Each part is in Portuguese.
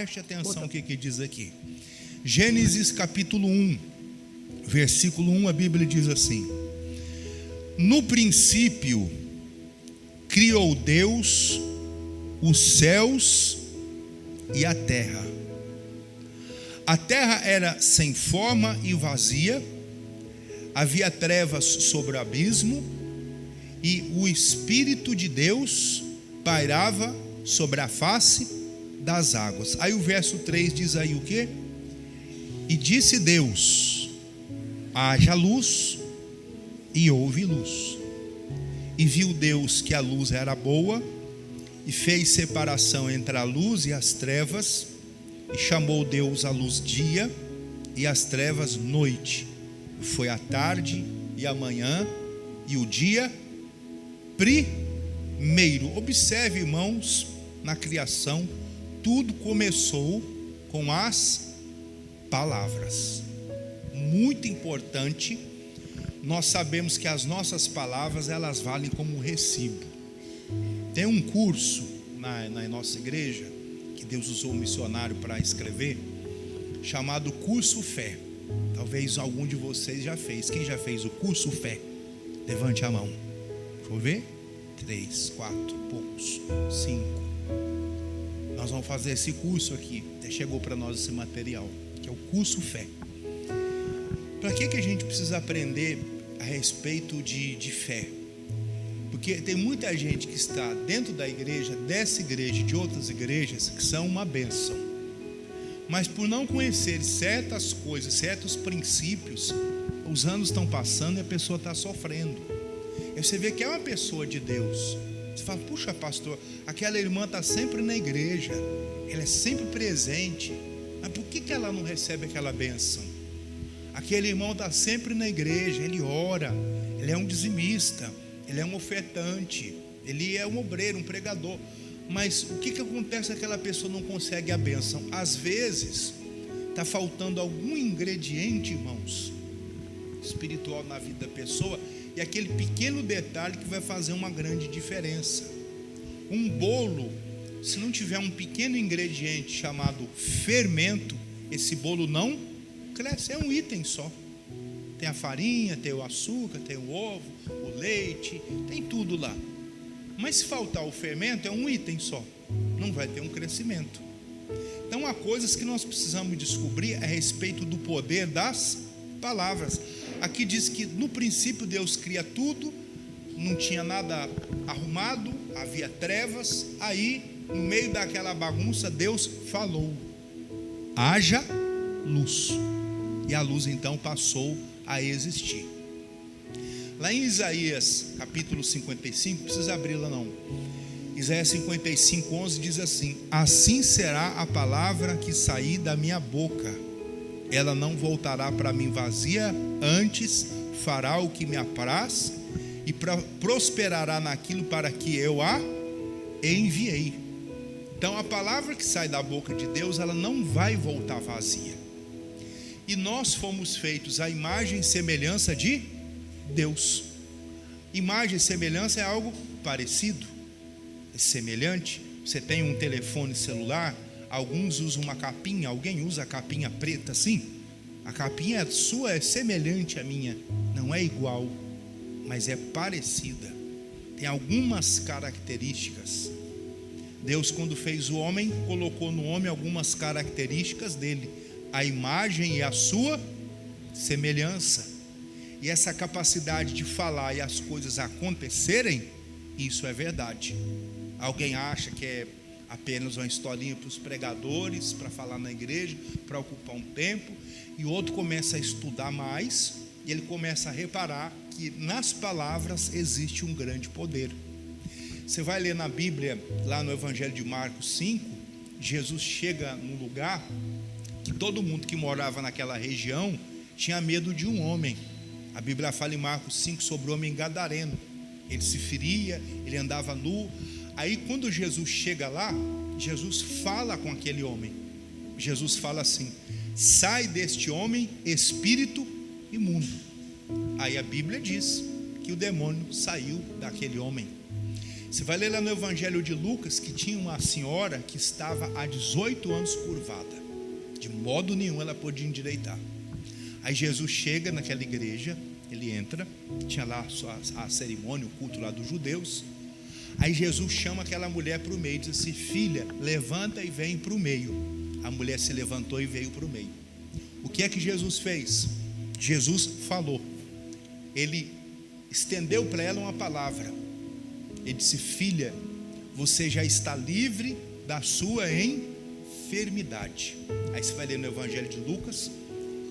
Preste atenção o que diz aqui. Gênesis capítulo 1, versículo 1, a Bíblia diz assim: no princípio criou Deus os céus e a terra. A terra era sem forma e vazia, havia trevas sobre o abismo, e o Espírito de Deus pairava sobre a face das águas. Aí o verso 3 diz aí o quê? E disse Deus: haja luz, e houve luz. E viu Deus que a luz era boa, e fez separação entre a luz e as trevas, e chamou Deus a luz dia, e as trevas noite. Foi a tarde e a manhã, e o dia primeiro. Observe, irmãos, na criação, tudo começou com as palavras. Muito importante. Nós sabemos que as nossas palavras, elas valem como um recibo. Tem um curso na nossa igreja, que Deus usou um missionário para escrever, chamado Curso Fé. Talvez algum de vocês já fez. Quem já fez o Curso Fé? Levante a mão. Deixa eu ver. 3, 4, poucos, 5. Nós vamos fazer esse curso aqui. Até chegou para nós esse material, que é o Curso Fé. Para que a gente precisa aprender a respeito de fé? Porque tem muita gente que está dentro da igreja, dessa igreja e de outras igrejas, que são uma bênção, mas por não conhecer certas coisas, certos princípios, os anos estão passando e a pessoa está sofrendo. E você vê que é uma pessoa de Deus, você fala: puxa, pastor, aquela irmã está sempre na igreja, ela é sempre presente, mas por que ela não recebe aquela bênção? Aquele irmão está sempre na igreja, ele ora, ele é um dizimista, ele é um ofertante, ele é um obreiro, um pregador, mas o que acontece? Aquela pessoa não consegue a bênção. Às vezes está faltando algum ingrediente, irmãos, espiritual na vida da pessoa, e aquele pequeno detalhe que vai fazer uma grande diferença. Um bolo, se não tiver um pequeno ingrediente chamado fermento, esse bolo não cresce. É um item só. Tem a farinha, tem o açúcar, tem o ovo, o leite, tem tudo lá. Mas se faltar o fermento, é um item só, não vai ter um crescimento. Então há coisas que nós precisamos descobrir a respeito do poder das palavras. Aqui diz que no princípio Deus cria tudo, não tinha nada arrumado, havia trevas. Aí no meio daquela bagunça Deus falou: haja luz. E a luz então passou a existir. Lá em Isaías capítulo 55, não precisa abrir lá não, Isaías 55, 11 diz assim: assim será a palavra que sair da minha boca, ela não voltará para mim vazia, antes fará o que me apraz e prosperará naquilo para que eu a enviei. Então a palavra que sai da boca de Deus, ela não vai voltar vazia. E nós fomos feitos à imagem e semelhança de Deus. Imagem e semelhança é algo parecido, é semelhante. Você tem um telefone celular, alguns usam uma capinha, alguém usa a capinha preta assim. A capinha sua é semelhante à minha, não é igual, mas é parecida. Tem algumas características. Deus, quando fez o homem, colocou no homem algumas características dele, a imagem e a sua semelhança. E essa capacidade de falar e as coisas acontecerem, isso é verdade. Alguém acha que é apenas uma historinha para os pregadores, para falar na igreja, para ocupar um tempo, e o outro começa a estudar mais, e ele começa a reparar que nas palavras existe um grande poder. Você vai ler na Bíblia, lá no Evangelho de Marcos 5, Jesus chega num lugar que todo mundo que morava naquela região tinha medo de um homem. A Bíblia fala em Marcos 5 sobre o homem gadareno. Ele se feria, ele andava nu. Aí quando Jesus chega lá, Jesus fala com aquele homem. Jesus fala assim: sai deste homem espírito imundo. Aí a Bíblia diz que o demônio saiu daquele homem. Você vai ler lá no Evangelho de Lucas que tinha uma senhora que estava há 18 anos curvada. De modo nenhum ela podia endireitar. Aí Jesus chega naquela igreja, ele entra, tinha lá a cerimônia, o culto lá dos judeus. Aí Jesus chama aquela mulher para o meio e diz assim: filha, levanta e vem para o meio. A mulher se levantou e veio para o meio. O que é que Jesus fez? Jesus falou. Ele estendeu para ela uma palavra. Ele disse: filha, você já está livre da sua enfermidade. Aí você vai ler no Evangelho de Lucas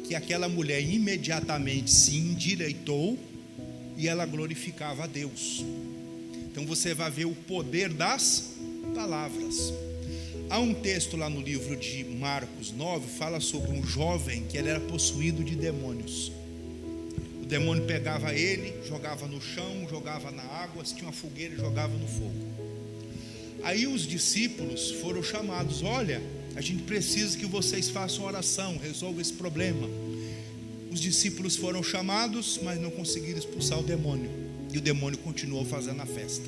que aquela mulher imediatamente se endireitou e ela glorificava a Deus. Então você vai ver o poder das palavras. Há um texto lá no livro de Marcos 9, fala sobre um jovem que ele era possuído de demônios. O demônio pegava ele, jogava no chão, jogava na água, se tinha uma fogueira, jogava no fogo. Aí os discípulos foram chamados: olha, a gente precisa que vocês façam oração, resolvam esse problema. Os discípulos foram chamados, mas não conseguiram expulsar o demônio. E o demônio continuou fazendo a festa.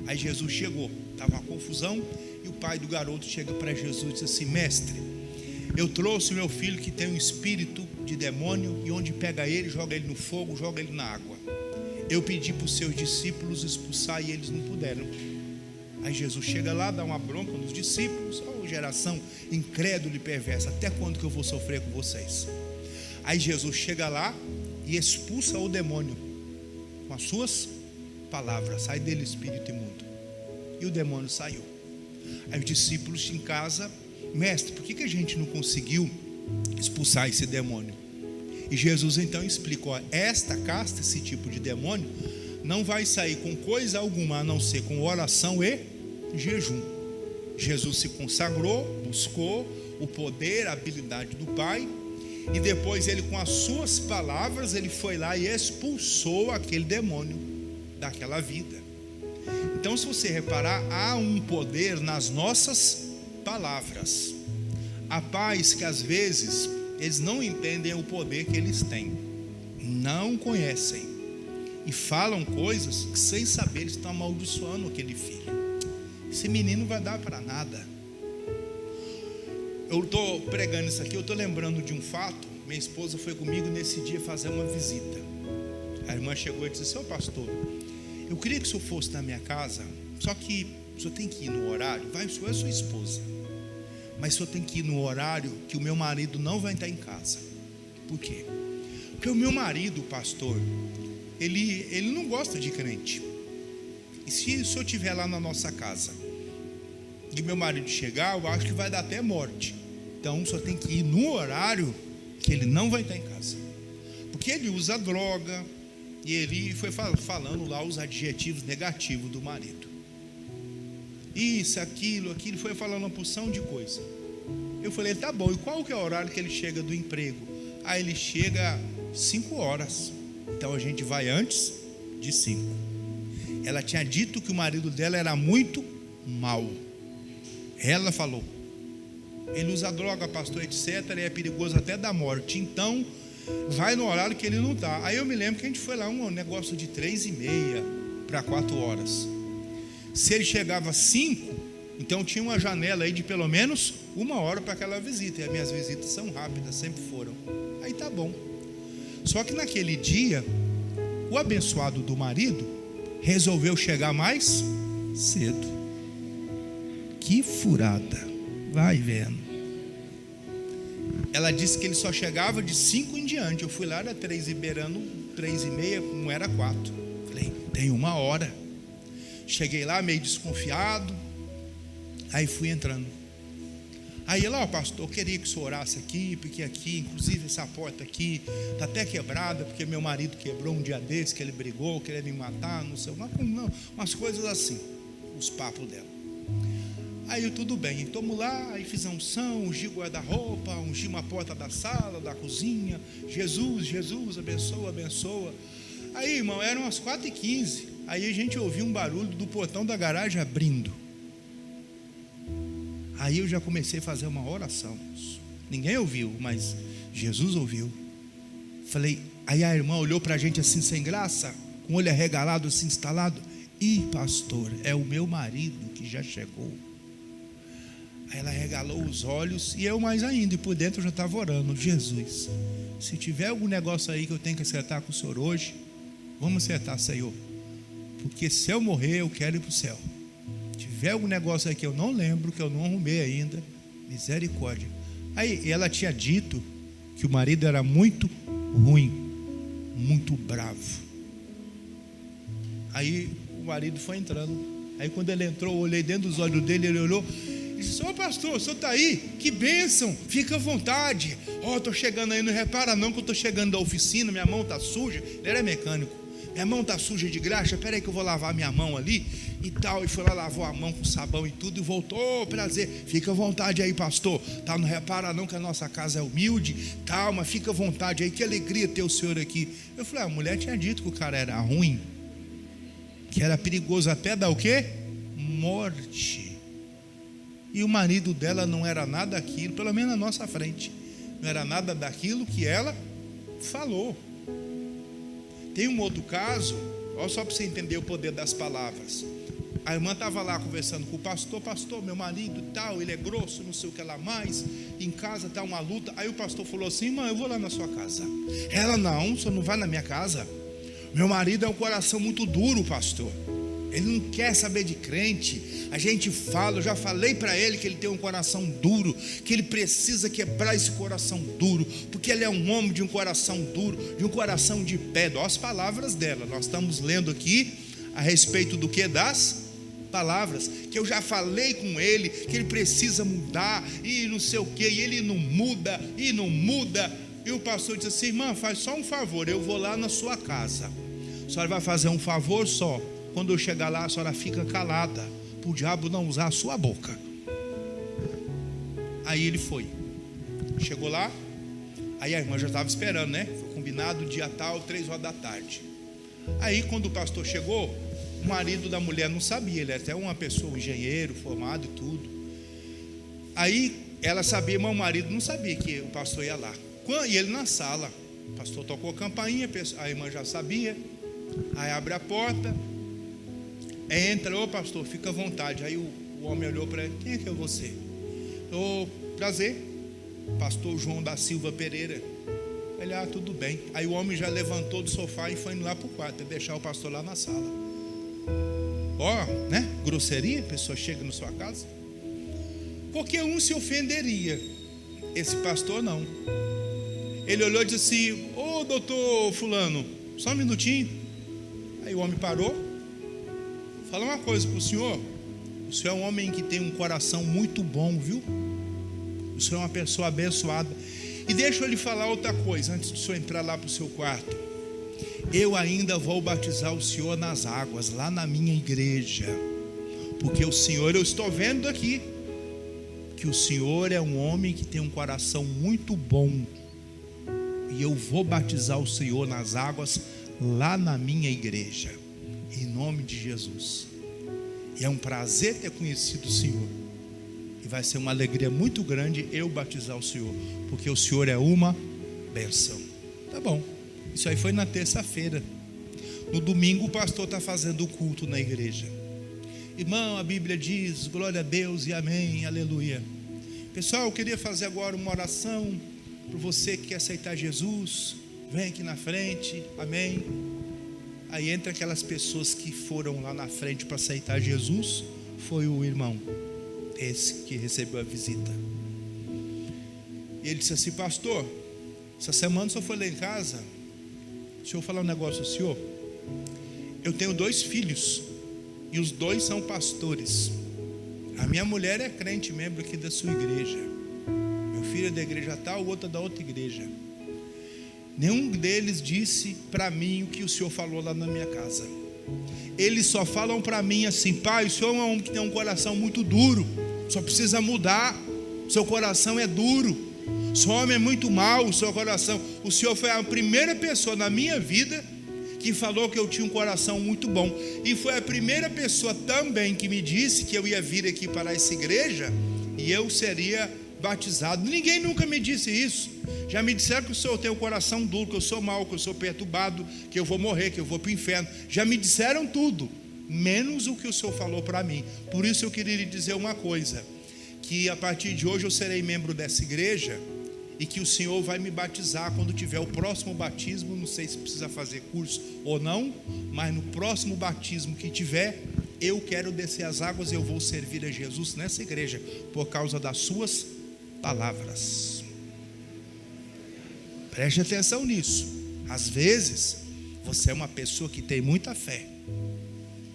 Aí Jesus chegou, estava uma confusão, e o pai do garoto chega para Jesus e diz assim: mestre, eu trouxe meu filho que tem um espírito de demônio, e onde pega ele, joga ele no fogo, joga ele na água. Eu pedi para os seus discípulos expulsar e eles não puderam. Aí Jesus chega lá, dá uma bronca nos discípulos: oh, geração incrédula e perversa, até quando que eu vou sofrer com vocês? Aí Jesus chega lá e expulsa o demônio com as suas palavras: sai dele, espírito imundo. E o demônio saiu. Aí os discípulos em casa: mestre, por que a gente não conseguiu expulsar esse demônio? E Jesus então explicou: esta casta, esse tipo de demônio, não vai sair com coisa alguma a não ser com oração e jejum. Jesus se consagrou, buscou o poder, a habilidade do Pai, e depois ele, com as suas palavras, ele foi lá e expulsou aquele demônio daquela vida. Então, se você reparar, há um poder nas nossas palavras. Há pais que às vezes eles não entendem o poder que eles têm, não conhecem, e falam coisas que, sem saber, eles estão amaldiçoando aquele filho. Esse menino não vai dar para nada. Eu estou pregando isso aqui, eu estou lembrando de um fato. Minha esposa foi comigo nesse dia fazer uma visita. A irmã chegou e disse assim: ô pastor, eu queria que o senhor fosse na minha casa, só que o senhor tem que ir no horário. Vai, o senhor é sua esposa, mas o senhor tem que ir no horário que o meu marido não vai estar em casa. Por quê? Porque o meu marido, pastor, ele não gosta de crente. E se o senhor estiver lá na nossa casa e meu marido chegar, eu acho que vai dar até morte. Então o senhor tem que ir no horário que ele não vai estar em casa, porque ele usa droga. E ele foi falando lá os adjetivos negativos do marido. Isso, aquilo, foi falando uma porção de coisa. Eu falei: tá bom, e qual que é o horário que ele chega do emprego? Aí ele chega 5 horas. Então a gente vai antes de 5. Ela tinha dito que o marido dela era muito mau. Ela falou: ele usa droga, pastor, etc, e é perigoso até da morte. Então vai no horário que ele não está. Aí eu me lembro que a gente foi lá, um negócio de 3:30 para 4 horas. Se ele chegava às 5, então tinha uma janela aí de pelo menos 1 hora para aquela visita. E as minhas visitas são rápidas, sempre foram. Aí tá bom. Só que naquele dia, o abençoado do marido resolveu chegar mais cedo. Que furada. Vai vendo. Ela disse que ele só chegava de 5 em diante. Eu fui lá, era 3 e beirando, 3:30, não era 4. Falei: tem 1 hora. Cheguei lá meio desconfiado. Aí fui entrando. Aí ela: ó, pastor, eu queria que o senhor orasse aqui, porque aqui, inclusive essa porta aqui está até quebrada, porque meu marido quebrou um dia desse, que ele brigou, queria me matar, não sei, umas coisas assim, os papos dela. Aí eu: tudo bem, então vamos lá. Aí fiz a unção, ungi guarda-roupa, ungi uma porta da sala, da cozinha. Jesus, Jesus, abençoa, abençoa. Aí, irmão, eram as 4:15. Aí a gente ouviu um barulho do portão da garagem abrindo. Aí eu já comecei a fazer uma oração. Ninguém ouviu, mas Jesus ouviu. Falei, aí a irmã olhou para a gente assim, sem graça, com o olho arregalado, assim, instalado: Ih, pastor, é o meu marido que já chegou. Aí ela regalou os olhos, e eu mais ainda, e por dentro eu já estava orando: Jesus, se tiver algum negócio aí que eu tenho que acertar com o Senhor hoje, vamos acertar, Senhor, porque se eu morrer eu quero ir para o céu. Se tiver algum negócio aí que eu não lembro, que eu não arrumei ainda, misericórdia. Aí ela tinha dito que o marido era muito ruim, muito bravo. Aí o marido foi entrando. Aí quando ele entrou, eu olhei dentro dos olhos dele, ele olhou e disse: ô pastor, o senhor está aí? Que bênção, fica à vontade. Estou chegando aí, não repara não que eu estou chegando da oficina, minha mão está suja. Ele era mecânico. Minha mão está suja de graxa, peraí que eu vou lavar minha mão ali e tal. E foi lá, lavou a mão com sabão e tudo, e voltou: prazer, fica à vontade aí, pastor, tá, não repara não que a nossa casa é humilde, calma, fica à vontade aí, que alegria ter o senhor aqui. Eu falei: a mulher tinha dito que o cara era ruim, que era perigoso até dar o quê? Morte. E o marido dela não era nada daquilo, pelo menos na nossa frente, não era nada daquilo que ela falou. Tem um outro caso, olha só para você entender o poder das palavras. A irmã estava lá conversando com o pastor: pastor, meu marido tal, ele é grosso, não sei o que lá mais, em casa está uma luta. Aí o pastor falou assim: irmã, eu vou lá na sua casa. Ela: não, o senhor não vai na minha casa. Meu marido é um coração muito duro, pastor. Ele não quer saber de crente. A gente fala, eu já falei para ele que ele tem um coração duro, que ele precisa quebrar esse coração duro, porque ele é um homem de um coração duro, de um coração de pedra. Olha as palavras dela. Nós estamos lendo aqui a respeito do que? Das palavras, que eu já falei com ele, que ele precisa mudar, e não sei o que, e ele não muda, e não muda. E o pastor disse assim: irmã, faz só um favor, eu vou lá na sua casa, a senhora vai fazer um favor só, quando eu chegar lá a senhora fica calada, para o diabo não usar a sua boca. Aí ele foi, chegou lá, aí a irmã já estava esperando, né? Foi combinado dia tal, 3 horas da tarde. Aí quando o pastor chegou, o marido da mulher não sabia, ele é até uma pessoa, um engenheiro formado e tudo. Aí ela sabia, mas o marido não sabia que o pastor ia lá. E ele na sala, o pastor tocou a campainha, a irmã já sabia. Aí abre a porta, entra: ô pastor, fica à vontade. Aí o homem olhou para ele: quem é que é você? Ô, prazer, pastor João da Silva Pereira. Ele: ah, tudo bem. Aí o homem já levantou do sofá e foi indo lá para o quarto, para deixar o pastor lá na sala. Ó, né? Grosseria, a pessoa chega na sua casa. Porque um se ofenderia, esse pastor não. Ele olhou e disse assim: ô doutor fulano, só um minutinho. Aí o homem parou. Fala uma coisa para o senhor é um homem que tem um coração muito bom, viu? O senhor é uma pessoa abençoada. E deixa eu lhe falar outra coisa, antes do senhor entrar lá para o seu quarto. Eu ainda vou batizar o senhor nas águas, lá na minha igreja. Porque o senhor, eu estou vendo aqui, que o senhor é um homem que tem um coração muito bom. E eu vou batizar o senhor nas águas, lá na minha igreja, em nome de Jesus. E é um prazer ter conhecido o senhor. E vai ser uma alegria muito grande eu batizar o senhor, porque o senhor é uma bênção. Tá bom, isso aí foi na terça-feira. No domingo o pastor está fazendo o culto na igreja. Irmão, a Bíblia diz: glória a Deus e amém, aleluia. Pessoal, eu queria fazer agora uma oração para você que quer aceitar Jesus. Vem aqui na frente, amém. Aí entre aquelas pessoas que foram lá na frente para aceitar Jesus, foi o irmão, esse que recebeu a visita. E ele disse assim: pastor, essa semana o senhor foi lá em casa, deixa eu falar um negócio ao senhor. Eu tenho 2 filhos, e os 2 são pastores. A minha mulher é crente, membro aqui da sua igreja. Meu filho é da igreja tal, o outro é da outra igreja. Nenhum deles disse para mim o que o senhor falou lá na minha casa. Eles só falam para mim assim: pai, o senhor é um homem que tem um coração muito duro, só precisa mudar, seu coração é duro, seu homem é muito mau, o seu coração. O senhor foi a primeira pessoa na minha vida que falou que eu tinha um coração muito bom, e foi a primeira pessoa também que me disse que eu ia vir aqui para essa igreja e eu seria batizado. Ninguém nunca me disse isso. Já me disseram que o senhor tem um coração duro, que eu sou mau, que eu sou perturbado, que eu vou morrer, que eu vou para o inferno. Já me disseram tudo, menos o que o Senhor falou para mim. Por isso eu queria lhe dizer uma coisa, que a partir de hoje eu serei membro dessa igreja e que o Senhor vai me batizar quando tiver o próximo batismo. Não sei se precisa fazer curso ou não, mas no próximo batismo que tiver, eu quero descer as águas e eu vou servir a Jesus nessa igreja por causa das suas palavras. Preste atenção nisso. Às vezes você é uma pessoa que tem muita fé,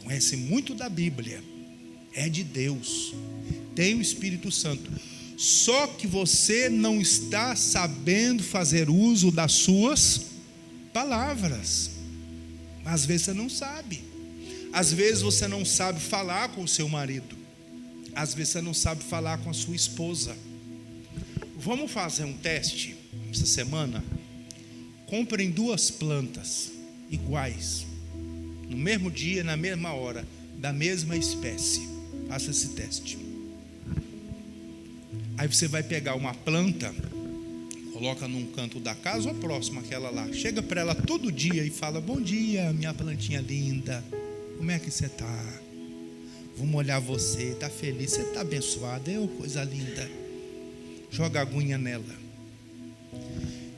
conhece muito da Bíblia, é de Deus, tem o Espírito Santo, só que você não está sabendo fazer uso das suas palavras. Às vezes você não sabe. Às vezes você não sabe falar com o seu marido. Às vezes você não sabe falar com a sua esposa. Vamos fazer um teste essa semana? Comprem 2 plantas iguais, no mesmo dia, na mesma hora, da mesma espécie. Faça esse teste. Aí você vai pegar uma planta, coloca num canto da casa ou próximo àquela lá. Chega para ela todo dia e fala: bom dia, minha plantinha linda. Como é que você está? Vamos olhar você, está feliz, você está abençoada, é uma coisa linda. Joga a aguinha nela.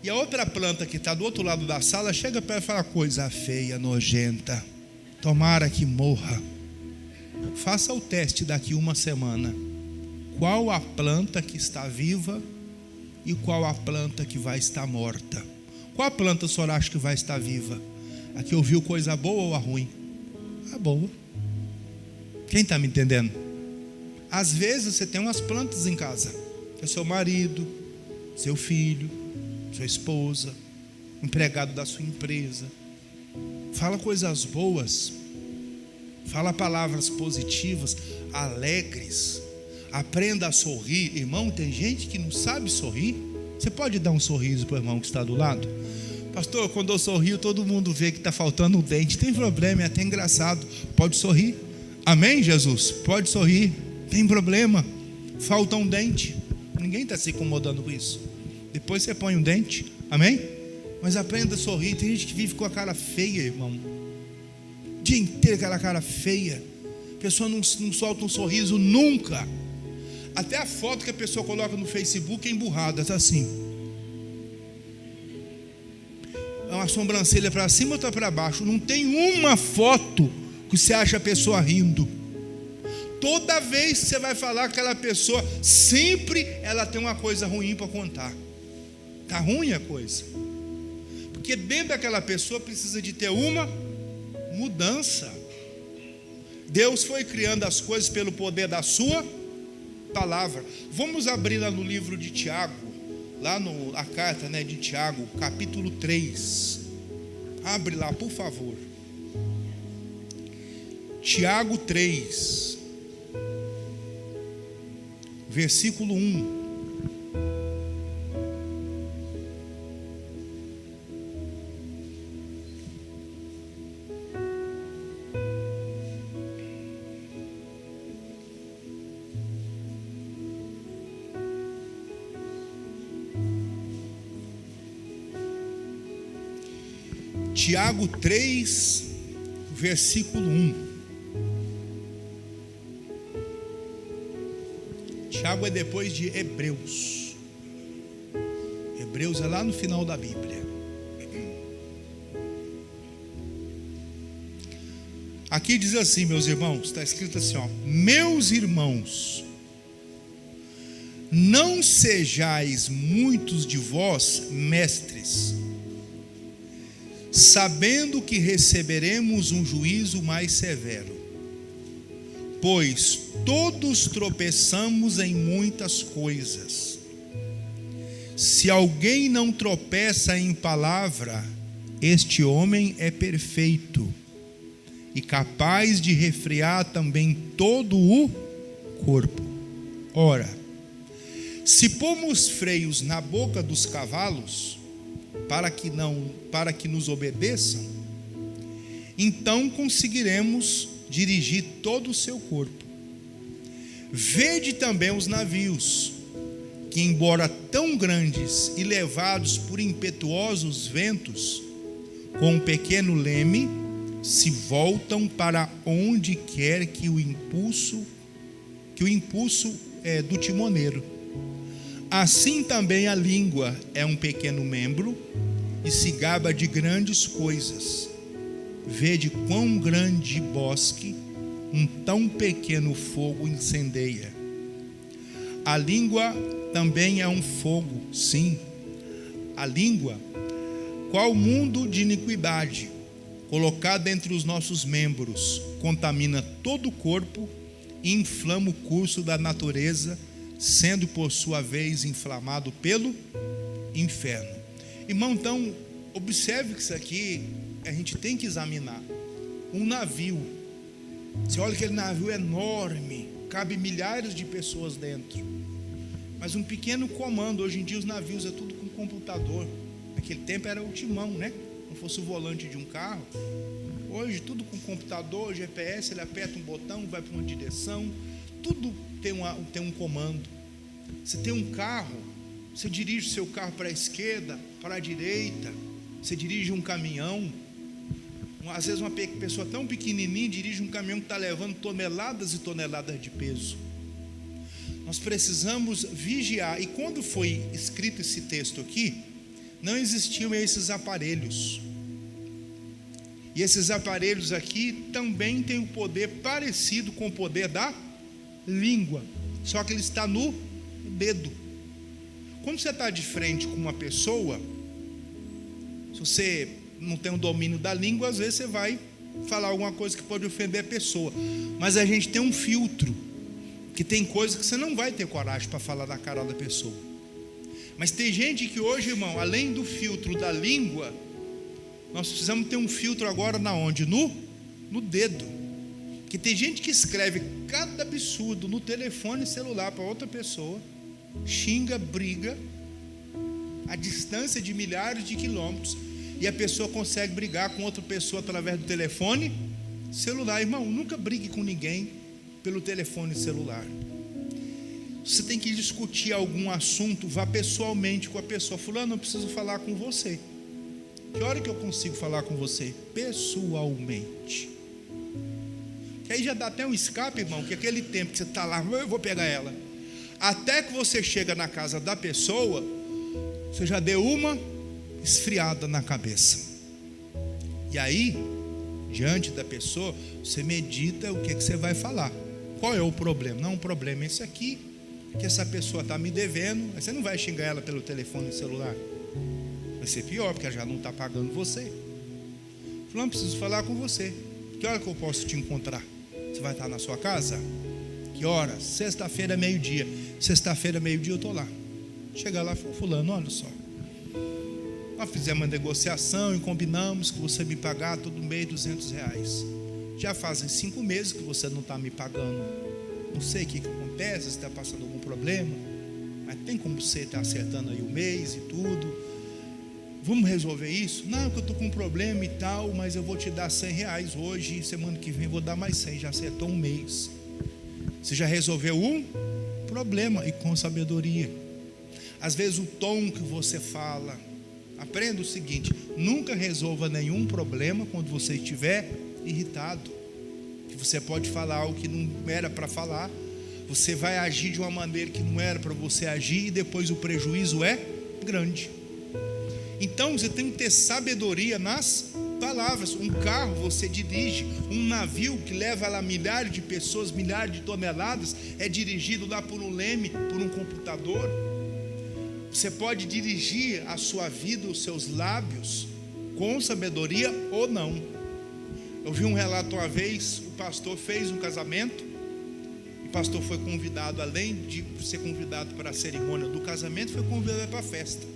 E a outra planta que está do outro lado da sala, chega para ela e fala: coisa feia, nojenta, tomara que morra. Faça o teste daqui uma semana. Qual a planta que está viva e qual a planta que vai estar morta? Qual a planta o senhor acha que vai estar viva? A que ouviu coisa boa ou a ruim? A boa. Quem está me entendendo? Às vezes você tem umas plantas em casa. É seu marido, seu filho, sua esposa, empregado da sua empresa. Fala coisas boas, fala palavras positivas, alegres. Aprenda a sorrir. Irmão, tem gente que não sabe sorrir. Você pode dar um sorriso para o irmão que está do lado? Pastor, quando eu sorrio, todo mundo vê que está faltando um dente. Tem problema, é até engraçado. Pode sorrir. Amém, Jesus? Pode sorrir. Tem problema. Falta um dente. Ninguém está se incomodando com isso. Depois você põe um dente. Amém? Mas aprenda a sorrir. Tem gente que vive com a cara feia, irmão. O dia inteiro aquela cara feia. A pessoa não solta um sorriso nunca. Até a foto que a pessoa coloca no Facebook é emburrada, está assim. É uma sobrancelha para cima ou outra para baixo. Não tem uma foto que você acha a pessoa rindo. Toda vez que você vai falar com aquela pessoa, sempre ela tem uma coisa ruim para contar. Está ruim a coisa. Porque dentro daquela pessoa precisa de ter uma mudança. Deus foi criando as coisas pelo poder da sua palavra. Vamos abrir lá no livro de Tiago, lá a carta, de Tiago, capítulo 3. Abre lá, por favor. Tiago 3, versículo 1. Tiago 3, versículo 1. Tiago é depois de Hebreus. Hebreus é lá no final da Bíblia. Aqui diz assim, meus irmãos, está escrito assim, meus irmãos, não sejais muitos de vós mestres, sabendo que receberemos um juízo mais severo, pois todos tropeçamos em muitas coisas. Se alguém não tropeça em palavra, este homem é perfeito e capaz de refrear também todo o corpo. Ora, se pomos freios na boca dos cavalos, para que nos obedeçam, então conseguiremos dirigir todo o seu corpo. Vede também os navios, que embora tão grandes e levados por impetuosos ventos, com um pequeno leme, se voltam para onde quer que o impulso é do timoneiro. Assim também a língua é um pequeno membro e se gaba de grandes coisas. Vede quão grande bosque um tão pequeno fogo incendeia. A língua também é um fogo, sim. A língua, qual mundo de iniquidade, colocada entre os nossos membros, contamina todo o corpo e inflama o curso da natureza, sendo por sua vez inflamado pelo inferno. Irmão, então, observe que isso aqui a gente tem que examinar. Um navio, você olha aquele navio enorme, cabe milhares de pessoas dentro, mas um pequeno comando. Hoje em dia os navios é tudo com computador. Naquele tempo era o timão, né? Não fosse o volante de um carro. Hoje tudo com computador, GPS, ele aperta um botão, vai para uma direção, tudo tem um comando. Você tem um carro, você dirige o seu carro para a esquerda, para a direita, você dirige um caminhão. Às vezes uma pessoa tão pequenininha dirige um caminhão que está levando toneladas e toneladas de peso. Nós precisamos vigiar. E quando foi escrito esse texto aqui, não existiam esses aparelhos. E esses aparelhos aqui também têm um poder parecido com o poder da língua, só que ele está no dedo. Quando você está de frente com uma pessoa, se você não tem um domínio da língua, às vezes você vai falar alguma coisa que pode ofender a pessoa. Mas a gente tem um filtro, que tem coisas que você não vai ter coragem para falar na cara da pessoa. Mas tem gente que hoje, irmão, além do filtro da língua, nós precisamos ter um filtro agora na onde? No dedo. Que tem gente que escreve cada absurdo no telefone celular para outra pessoa, xinga, briga, a distância de milhares de quilômetros, e a pessoa consegue brigar com outra pessoa através do telefone celular. Irmão, nunca brigue com ninguém pelo telefone celular. Você tem que discutir algum assunto, vá pessoalmente com a pessoa. Fulano, eu preciso falar com você. Que hora que eu consigo falar com você? Pessoalmente. Que aí já dá até um escape, irmão, que aquele tempo que você está lá, eu vou pegar ela, até que você chega na casa da pessoa, você já deu uma esfriada na cabeça. E aí, diante da pessoa, você medita o que você vai falar. Qual é o problema? Não, o problema é esse aqui, que essa pessoa está me devendo. Mas você não vai xingar ela pelo telefone celular. Vai ser pior, porque ela já não está pagando você. Falando, preciso falar com você. Que hora que eu posso te encontrar? Você vai estar na sua casa? Que hora? Sexta-feira, meio-dia. Sexta-feira, meio-dia eu estou lá. Chega lá, fulano, olha só, nós fizemos uma negociação e combinamos que você me pagar todo mês R$200. Já fazem 5 meses que você não está me pagando. Não sei o que acontece, se está passando algum problema, mas tem como você estar acertando aí o mês e tudo. Vamos resolver isso? Não, que eu estou com um problema e tal, mas eu vou te dar R$100 hoje, e semana que vem eu vou dar mais 100. Já acertou um mês. Você já resolveu um problema, e com sabedoria. Às vezes o tom que você fala, aprenda o seguinte: nunca resolva nenhum problema quando você estiver irritado. Que você pode falar algo que não era para falar, você vai agir de uma maneira que não era para você agir, e depois o prejuízo é grande. Então você tem que ter sabedoria nas palavras. Um carro você dirige, um navio que leva lá milhares de pessoas, milhares de toneladas, é dirigido lá por um leme, por um computador. Você pode dirigir a sua vida, os seus lábios, com sabedoria ou não. Eu vi um relato uma vez, o pastor fez um casamento, e o pastor foi convidado, além de ser convidado para a cerimônia do casamento, foi convidado para a festa.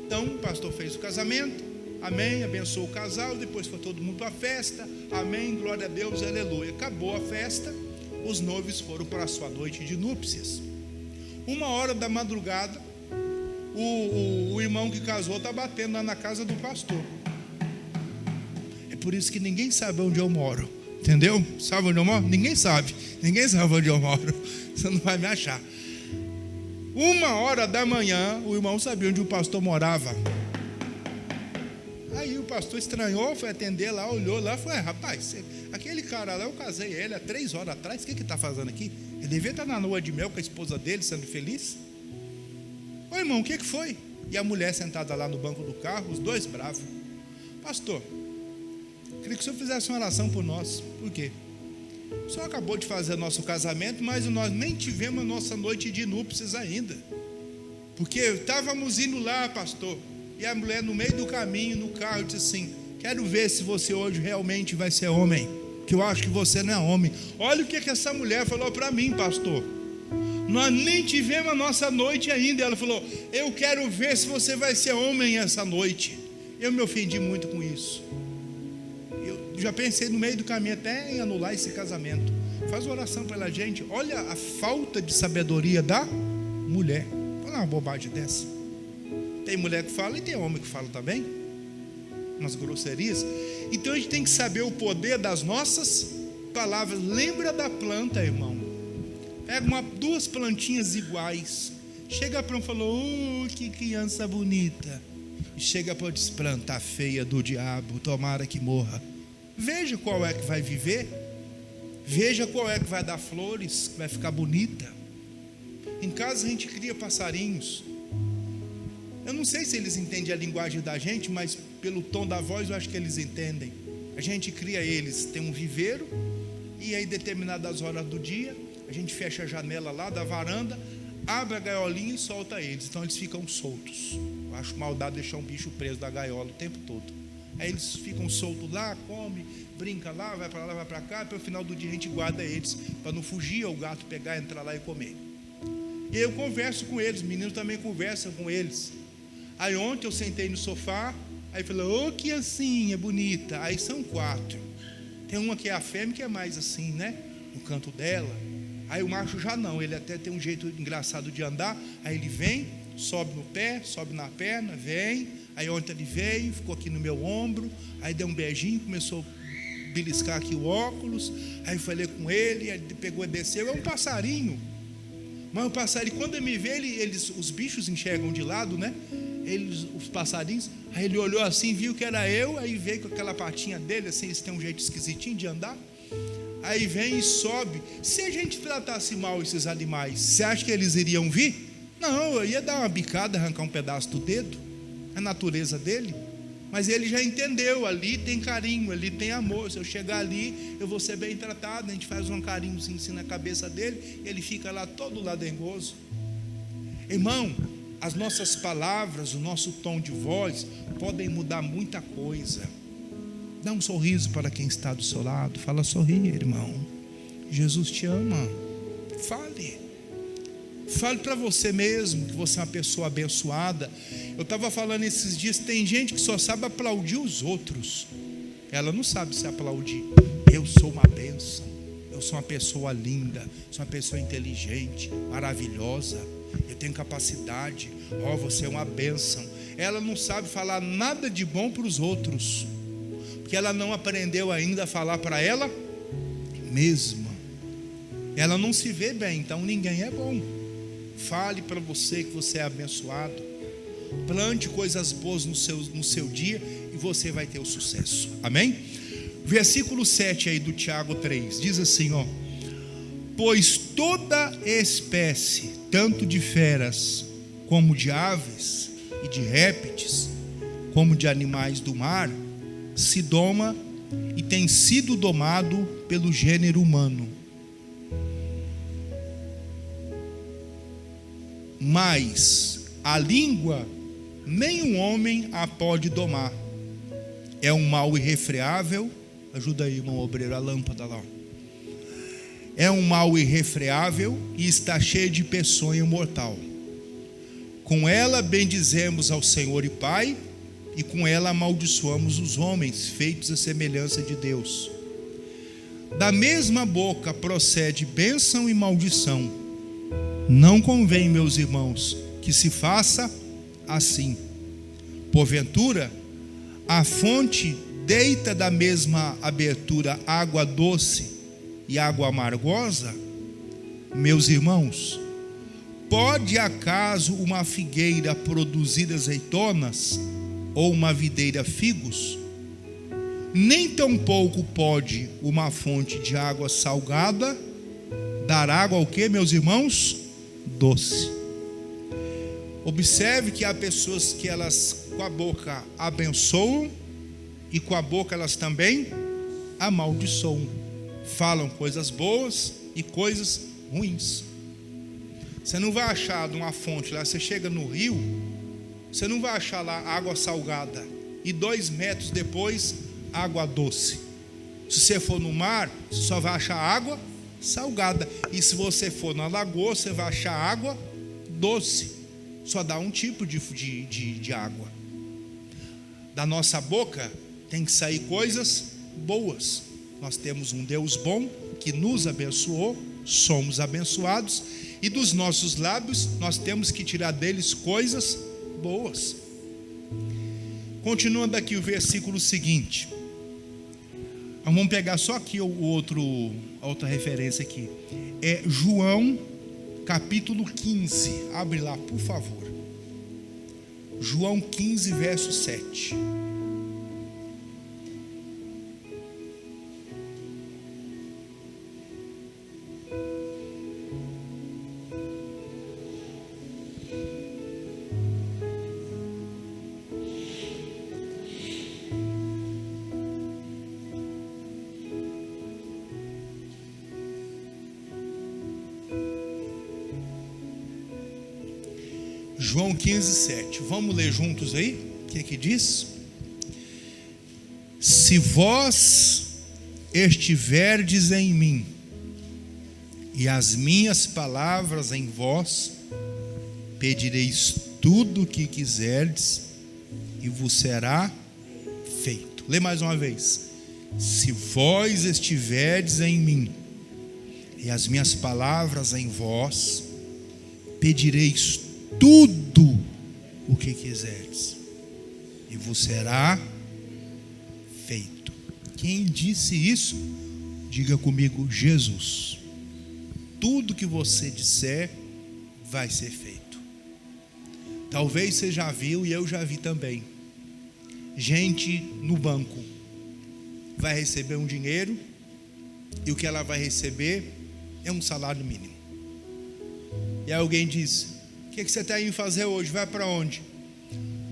Então o pastor fez o casamento, amém, abençoou o casal, depois foi todo mundo para a festa, amém, glória a Deus, aleluia. Acabou a festa, os noivos foram para a sua noite de núpcias. 1h da madrugada, o irmão que casou está batendo lá na casa do pastor. É por isso que ninguém sabe onde eu moro, entendeu? Sabe onde eu moro? Ninguém sabe onde eu moro. Você não vai me achar. 1h da manhã, o irmão sabia onde o pastor morava. Aí o pastor estranhou, foi atender lá, olhou lá, falou: rapaz, aquele cara lá, eu casei ele há 3 horas atrás, o que ele está fazendo aqui? Ele devia estar na lua de mel com a esposa dele, sendo feliz. Ô irmão, o que foi? E a mulher sentada lá no banco do carro, os dois bravos. Pastor, queria que o senhor fizesse uma oração por nós. Por quê? O senhor acabou de fazer nosso casamento, mas nós nem tivemos a nossa noite de núpcias ainda. Porque estávamos indo lá, pastor, e a mulher no meio do caminho, no carro, disse assim: quero ver se você hoje realmente vai ser homem, que eu acho que você não é homem. Olha o que essa mulher falou para mim, pastor. Nós nem tivemos a nossa noite ainda. Ela falou: eu quero ver se você vai ser homem essa noite. Eu me ofendi muito com isso. Eu já pensei no meio do caminho até em anular esse casamento. Faz uma oração pela gente. Olha a falta de sabedoria da mulher. Olha uma bobagem dessa. Tem mulher que fala e tem homem que fala também, umas grosserias. Então a gente tem que saber o poder das nossas palavras. Lembra da planta, irmão. Pega 2 plantinhas iguais. Chega para um e falou: que criança bonita. E chega para outra: planta feia do diabo, tomara que morra. Veja qual é que vai viver. Veja qual é que vai dar flores, que vai ficar bonita. Em casa a gente cria passarinhos. Eu não sei se eles entendem a linguagem da gente, mas pelo tom da voz eu acho que eles entendem. A gente cria eles, tem um viveiro, e aí determinadas horas do dia a gente fecha a janela lá da varanda, abre a gaiolinha e solta eles. Então eles ficam soltos. Eu acho maldade deixar um bicho preso da gaiola o tempo todo. Aí eles ficam soltos lá, come, brinca lá, vai para lá, vai para cá, e pelo final do dia a gente guarda eles para não fugir, ou o gato pegar, entrar lá e comer. E eu converso com eles, os meninos também conversam com eles. Aí ontem eu sentei no sofá, aí falei: que ancinha bonita. Aí são 4. Tem uma que é a fêmea, que é mais assim, né, no canto dela. Aí o macho já não, ele até tem um jeito engraçado de andar. Aí ele vem, sobe no pé, sobe na perna, vem. Aí ontem ele veio, ficou aqui no meu ombro, aí deu um beijinho, começou a beliscar aqui o óculos. Aí eu falei com ele, ele pegou e desceu. É um passarinho. Mas o passarinho, quando ele me vê, os bichos enxergam de lado, né? Os passarinhos. Aí ele olhou assim, viu que era eu. Aí veio com aquela patinha dele, assim, eles têm um jeito esquisitinho de andar. Aí vem e sobe. Se a gente tratasse mal esses animais, você acha que eles iriam vir? Não, eu ia dar uma bicada, arrancar um pedaço do dedo. É a natureza dele. Mas ele já entendeu, ali tem carinho, ali tem amor. Se eu chegar ali, eu vou ser bem tratado. A gente faz um carinhozinho assim na cabeça dele, ele fica lá todo ladengoso. Irmão, as nossas palavras, o nosso tom de voz podem mudar muita coisa. Dá um sorriso para quem está do seu lado. Fala: sorri, irmão, Jesus te ama. Fale para você mesmo que você é uma pessoa abençoada. Eu estava falando esses dias, tem gente que só sabe aplaudir os outros. Ela não sabe se aplaudir. Eu sou uma bênção, eu sou uma pessoa linda, sou uma pessoa inteligente, maravilhosa, eu tenho capacidade. Você é uma bênção. Ela não sabe falar nada de bom para os outros, porque ela não aprendeu ainda a falar para ela mesma. Ela não se vê bem, então ninguém é bom. Fale para você que você é abençoado. Plante coisas boas no seu dia e você vai ter o sucesso. Amém? Versículo 7 aí do Tiago 3 diz assim: pois toda espécie, tanto de feras como de aves e de répteis, como de animais do mar, se doma e tem sido domado pelo gênero humano. Mas a língua nenhum homem a pode domar. É um mal irrefreável. Ajuda aí, irmão obreiro, a lâmpada lá. É um mal irrefreável e está cheio de peçonha mortal. Com ela bendizemos ao Senhor e Pai, e com ela amaldiçoamos os homens, feitos à semelhança de Deus. Da mesma boca procede bênção e maldição. Não convém, meus irmãos, que se faça assim. Porventura, a fonte deita da mesma abertura água doce e água amargosa? Meus irmãos, pode acaso uma figueira produzir azeitonas ou uma videira figos, nem tampouco pode uma fonte de água salgada dar água ao que, meus irmãos? Doce. Observe que há pessoas que elas com a boca abençoam e com a boca elas também amaldiçoam. Falam coisas boas e coisas ruins. Você não vai achar de uma fonte lá, você chega no rio, você não vai achar lá água salgada e 2 metros depois água doce. Se você for no mar, você só vai achar água salgada. E se você for na lagoa, você vai achar água doce. Só dá um tipo de água. Da nossa boca tem que sair coisas boas. Nós temos um Deus bom que nos abençoou, somos abençoados, e dos nossos lábios nós temos que tirar deles coisas boas. Continuando aqui o versículo seguinte. Vamos pegar só aqui a outra referência aqui. É João capítulo 15. Abre lá, por favor. João 15, verso 7. João 15, 7. Vamos ler juntos aí? O que diz? Se vós estiverdes em mim e as minhas palavras em vós, pedireis tudo o que quiserdes e vos será feito. Lê mais uma vez. Se vós estiverdes em mim e as minhas palavras em vós, pedireis tudo o que quiserdes e vos será feito. Quem disse isso? Diga comigo: Jesus. Tudo que você disser vai ser feito. Talvez você já viu e eu já vi também. Gente no banco vai receber um dinheiro e o que ela vai receber é um salário mínimo. E aí alguém diz: o que você está indo fazer hoje? Vai para onde?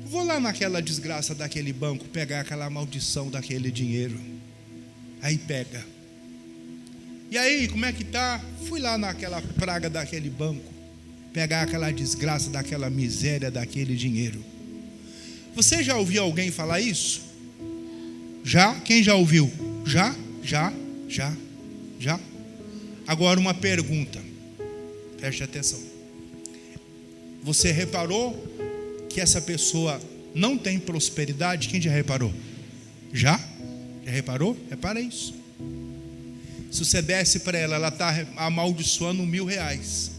Vou lá naquela desgraça daquele banco pegar aquela maldição daquele dinheiro. Aí pega. E aí, como é que tá? Fui lá naquela praga daquele banco pegar aquela desgraça daquela miséria daquele dinheiro. Você já ouviu alguém falar isso? Já? Quem já ouviu? Já? Agora uma pergunta. Preste atenção. Você reparou que essa pessoa não tem prosperidade? Quem já reparou? Já? Já reparou? Repara isso. Se você desse para ela, ela está amaldiçoando R$1.000.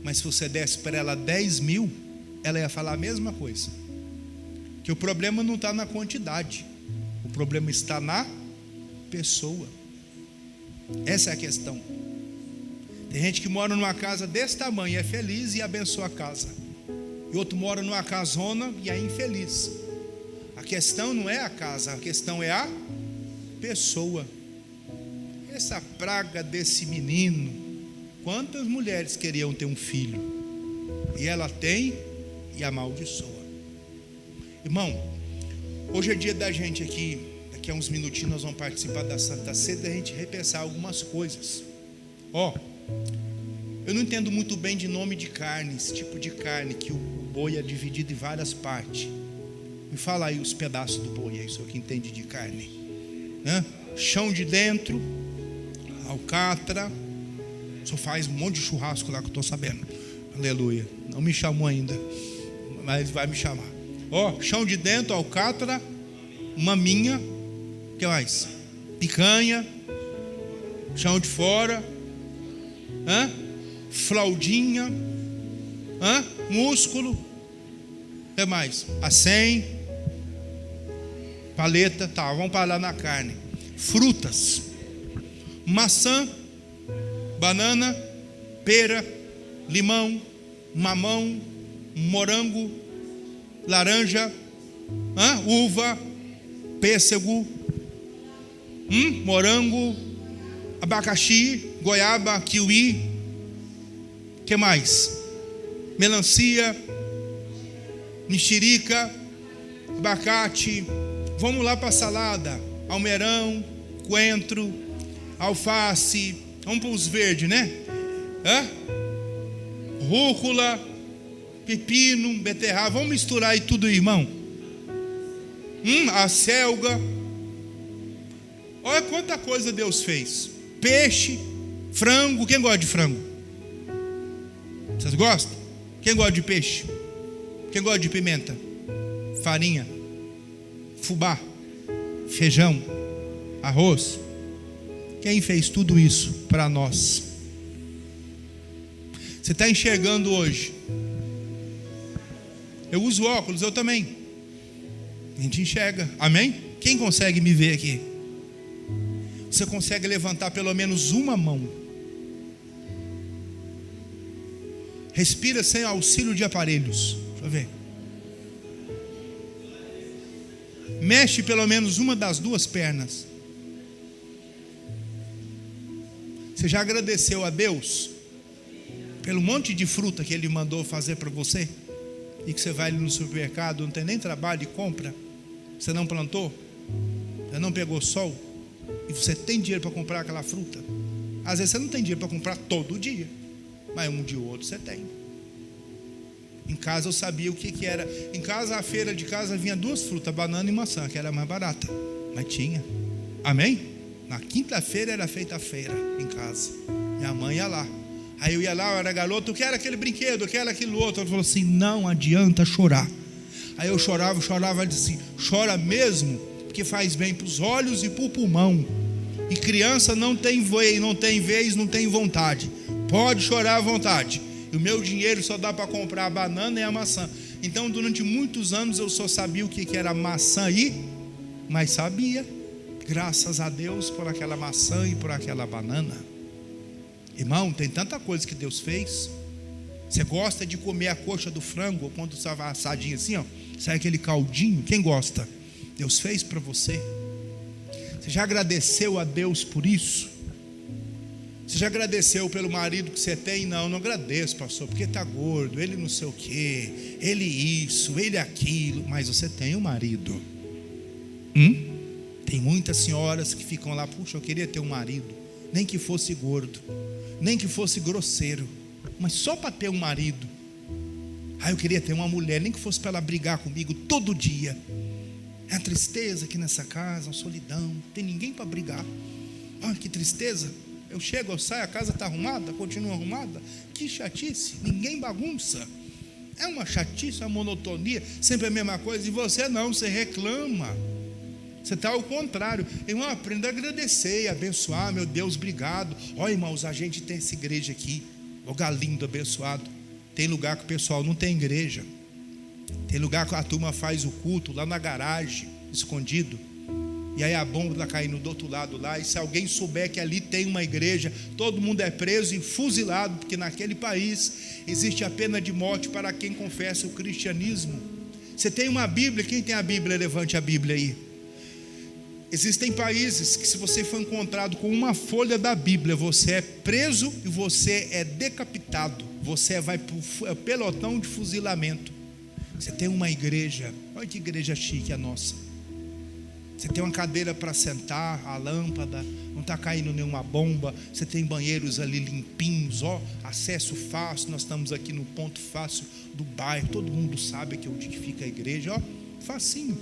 Mas se você desse para ela 10.000, ela ia falar a mesma coisa. Que o problema não está na quantidade, o problema está na pessoa. Essa é a questão. Tem gente que mora numa casa desse tamanho, é feliz e abençoa a casa. E outro mora numa casona e é infeliz. A questão não é a casa, a questão é a pessoa. Essa praga desse menino, quantas mulheres queriam ter um filho? E ela tem e amaldiçoa. Irmão, hoje é dia da gente aqui, daqui a uns minutinhos nós vamos participar da Santa Ceia, da gente repensar algumas coisas. Eu não entendo muito bem de nome de carne, esse tipo de carne que o boi é dividido em várias partes. Me fala aí os pedaços do boi, é isso que entende de carne. Chão de dentro, alcatra. Só faz um monte de churrasco lá que eu estou sabendo. Aleluia. Não me chamou ainda, mas vai me chamar. Chão de dentro, alcatra, maminha, o que mais? Picanha, chão de fora, fraldinha, músculo, o que mais? Acém, paleta, tá, vamos parar na carne. Frutas, maçã, banana, pera, limão, mamão, morango, laranja, Uva, pêssego, morango, abacaxi, goiaba, kiwi. O que mais? Melancia, mexerica, abacate. Vamos lá para a salada: almeirão, coentro, alface. Vamos para os verdes, né? Rúcula, pepino, beterraba. Vamos misturar aí tudo, irmão. A selga. Olha quanta coisa Deus fez. Peixe, frango. Quem gosta de frango? Vocês gostam? Quem gosta de peixe? Quem gosta de pimenta? Farinha, fubá, feijão, arroz. Quem fez tudo isso para nós? Você está enxergando hoje? Eu uso óculos, eu também. A gente enxerga, amém? Quem consegue me ver aqui? Você consegue levantar pelo menos uma mão? Respira sem auxílio de aparelhos. Deixa eu ver. Mexe pelo menos uma das duas pernas. Você já agradeceu a Deus pelo monte de fruta que Ele mandou fazer para você? E que você vai ali no supermercado, não tem nem trabalho e compra. Você não plantou, você não pegou sol, e você tem dinheiro para comprar aquela fruta. Às vezes você não tem dinheiro para comprar todo dia, mas um dia ou outro você tem. Em casa eu sabia o que era. Em casa, a feira de casa vinha duas frutas, banana e maçã, que era mais barata, mas tinha, amém? Na quinta-feira era feita a feira em casa. Minha mãe ia lá. Aí eu ia lá, eu era garoto, eu quero aquele brinquedo, eu quero aquilo outro. Ela falou assim: não adianta chorar. Aí eu chorava, ela disse assim: chora mesmo, porque faz bem para os olhos e para o pulmão. E criança não tem vez, não tem vontade. Pode chorar à vontade. E o meu dinheiro só dá para comprar a banana e a maçã. Então durante muitos anos eu só sabia o que era maçã mas sabia, graças a Deus, por aquela maçã e por aquela banana. Irmão, tem tanta coisa que Deus fez. Você gosta de comer a coxa do frango, quando estava assadinho assim, sai aquele caldinho? Quem gosta? Deus fez para você. Você já agradeceu a Deus por isso? Você já agradeceu pelo marido que você tem? Não agradeço, pastor, porque está gordo, ele não sei o que, ele isso, ele aquilo. Mas você tem um marido. Tem muitas senhoras que ficam lá: puxa, eu queria ter um marido, nem que fosse gordo, nem que fosse grosseiro, mas só para ter um marido. Eu queria ter uma mulher, nem que fosse para ela brigar comigo todo dia. É a tristeza aqui nessa casa, a solidão, não tem ninguém para brigar. Olha que tristeza. Eu chego, eu saio, a casa está arrumada, continua arrumada. Que chatice, ninguém bagunça. É uma chatice, uma monotonia, sempre a mesma coisa. E você não, você reclama. Você está ao contrário. Irmão, aprenda a agradecer e abençoar. Meu Deus, obrigado. Olha, irmãos, a gente tem essa igreja aqui, lugar lindo, abençoado. Tem lugar que o pessoal não tem igreja. Tem lugar que a turma faz o culto lá na garagem, escondido. E aí a bomba está caindo do outro lado lá. E se alguém souber que ali tem uma igreja, todo mundo é preso e fuzilado, porque naquele país existe a pena de morte para quem confessa o cristianismo. Você tem uma Bíblia? Quem tem a Bíblia, levante a Bíblia aí. Existem países que, se você for encontrado com uma folha da Bíblia, você é preso e você é decapitado. Você vai para o pelotão de fuzilamento. Você tem uma igreja, olha que igreja chique a nossa. Você tem uma cadeira para sentar, a lâmpada, não está caindo nenhuma bomba. Você tem banheiros ali limpinhos, acesso fácil. Nós estamos aqui no ponto fácil do bairro. Todo mundo sabe aqui onde fica a igreja, facinho.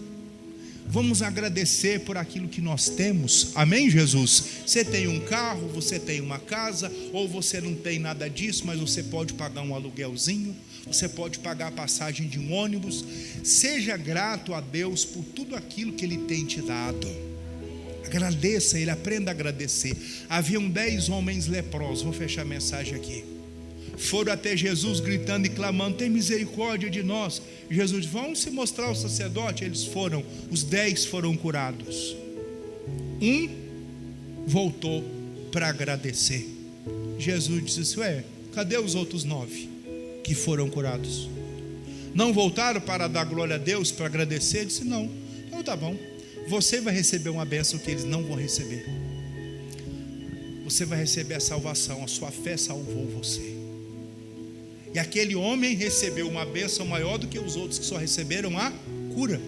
Vamos agradecer por aquilo que nós temos, amém, Jesus? Você tem um carro, você tem uma casa, ou você não tem nada disso, mas você pode pagar um aluguelzinho, você pode pagar a passagem de um ônibus. Seja grato a Deus por tudo aquilo que Ele tem te dado. Agradeça Ele, aprenda a agradecer. Haviam 10 homens leprosos, vou fechar a mensagem aqui. Foram até Jesus gritando e clamando: tem misericórdia de nós. Jesus disse: vão se mostrar ao sacerdote. Eles foram, os 10 foram curados. Um voltou para agradecer. Jesus disse: cadê os outros 9 que foram curados? Não voltaram para dar glória a Deus, para agradecer? Ele disse: não. Então tá bom, você vai receber uma bênção que eles não vão receber. Você vai receber a salvação, a sua fé salvou você. E aquele homem recebeu uma bênção maior do que os outros que só receberam a cura.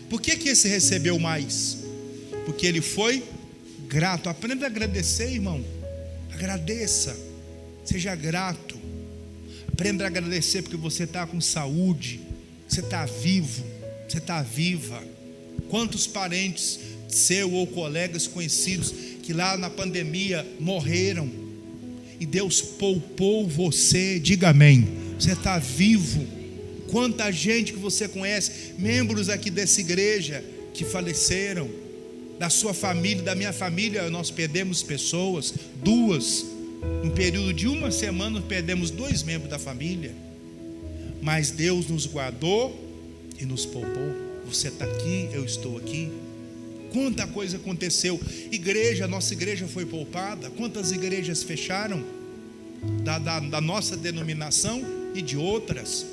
Por que esse recebeu mais? Porque ele foi grato. Aprenda a agradecer, irmão. Agradeça, seja grato. Aprenda a agradecer porque você está com saúde, você está vivo, você está viva. Quantos parentes seu ou colegas conhecidos que lá na pandemia morreram e Deus poupou você? Diga amém. Você está vivo. Quanta gente que você conhece, membros aqui dessa igreja que faleceram, da sua família, da minha família, nós perdemos pessoas, 2, no período de uma semana perdemos 2 membros da família, mas Deus nos guardou e nos poupou. Você está aqui, eu estou aqui. Quanta coisa aconteceu. Igreja, nossa igreja foi poupada. Quantas igrejas fecharam da nossa denominação e de outras?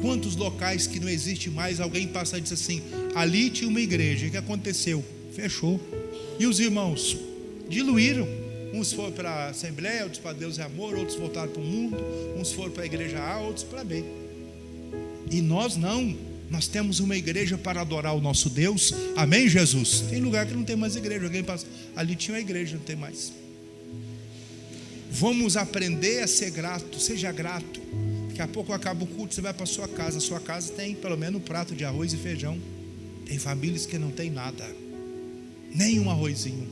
Quantos locais que não existe mais? Alguém passa e diz assim: ali tinha uma igreja, o que aconteceu? Fechou. E os irmãos diluíram. Uns foram para a Assembleia, outros para Deus e Amor, outros voltaram para o mundo, uns foram para a igreja A, outros para B. E nós não. Nós temos uma igreja para adorar o nosso Deus. Amém, Jesus? Tem lugar que não tem mais igreja. Alguém passa, ali tinha uma igreja, não tem mais. Vamos aprender a ser grato. Seja grato. Daqui a pouco acaba o culto, você vai para a sua casa. A sua casa tem pelo menos um prato de arroz e feijão. Tem famílias que não tem nada, nem um arrozinho.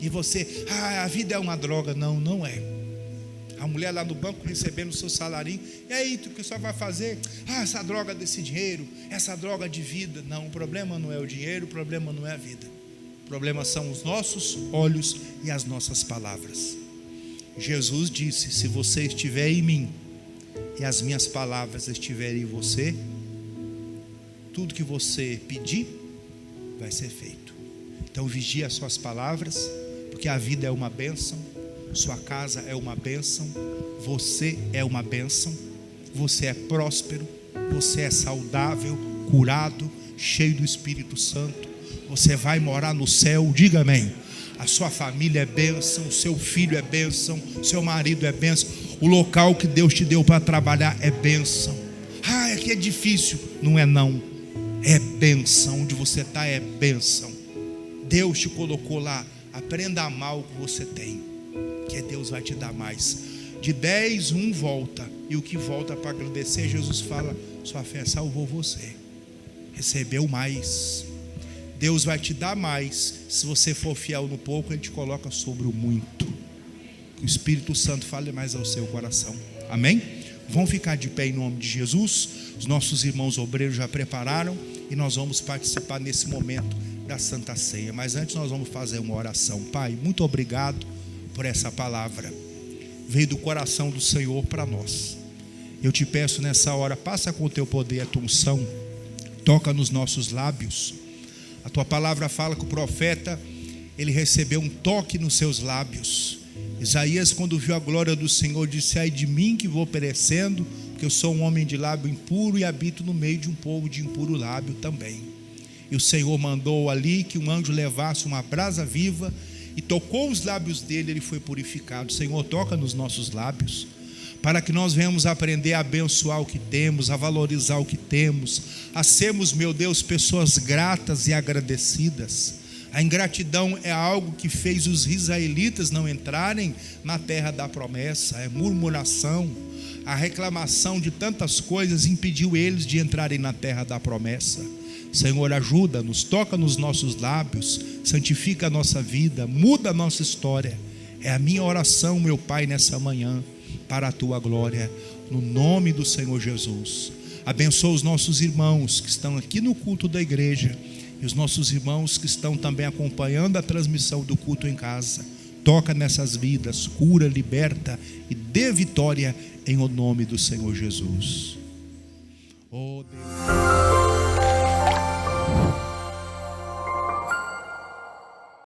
E você: a vida é uma droga. Não, não é. A mulher lá no banco recebendo o seu salarinho. E aí, o que você vai fazer? Essa droga desse dinheiro, essa droga de vida. Não, o problema não é o dinheiro, o problema não é a vida. O problema são os nossos olhos e as nossas palavras. Jesus disse: se você estiver em mim e as minhas palavras estiverem em você, tudo que você pedir vai ser feito. Então vigie as suas palavras, porque a vida é uma bênção, sua casa é uma bênção, você é uma bênção, você é próspero, você é saudável, curado, cheio do Espírito Santo, você vai morar no céu. Diga amém. A sua família é bênção, o seu filho é bênção, o seu marido é bênção, o local que Deus te deu para trabalhar é bênção. Aqui é difícil. Não é não, é bênção. Onde você está é bênção. Deus te colocou lá. Aprenda a amar o que você tem, que Deus vai te dar mais. De 10, 1 volta, e o que volta para agradecer, Jesus fala: sua fé salvou você, recebeu mais. Deus vai te dar mais. Se você for fiel no pouco, Ele te coloca sobre o muito. Que o Espírito Santo fale mais ao seu coração. Amém? Vão ficar de pé em nome de Jesus. Os nossos irmãos obreiros já prepararam e nós vamos participar nesse momento da Santa Ceia. Mas antes nós vamos fazer uma oração. Pai, muito obrigado por essa palavra. Veio do coração do Senhor para nós. Eu te peço nessa hora, passa com o teu poder a tua unção, toca nos nossos lábios. A tua palavra fala que o profeta, ele recebeu um toque nos seus lábios. Isaías, quando viu a glória do Senhor, disse: ai de mim que vou perecendo, porque eu sou um homem de lábio impuro e habito no meio de um povo de impuro lábio também. E o Senhor mandou ali que um anjo levasse uma brasa viva e tocou os lábios dele, ele foi purificado. Senhor, toca nos nossos lábios, para que nós venhamos aprender a abençoar o que temos, a valorizar o que temos, a sermos, meu Deus, pessoas gratas e agradecidas. A ingratidão é algo que fez os israelitas não entrarem na terra da promessa. É murmuração, a reclamação de tantas coisas impediu eles de entrarem na terra da promessa. Senhor, ajuda-nos, toca nos nossos lábios, santifica a nossa vida, muda a nossa história. É a minha oração, meu Pai, nessa manhã, para a tua glória, no nome do Senhor Jesus. Abençoa os nossos irmãos que estão aqui no culto da igreja e os nossos irmãos que estão também acompanhando a transmissão do culto em casa. Toca nessas vidas, cura, liberta e dê vitória em o nome do Senhor Jesus. Oh Deus.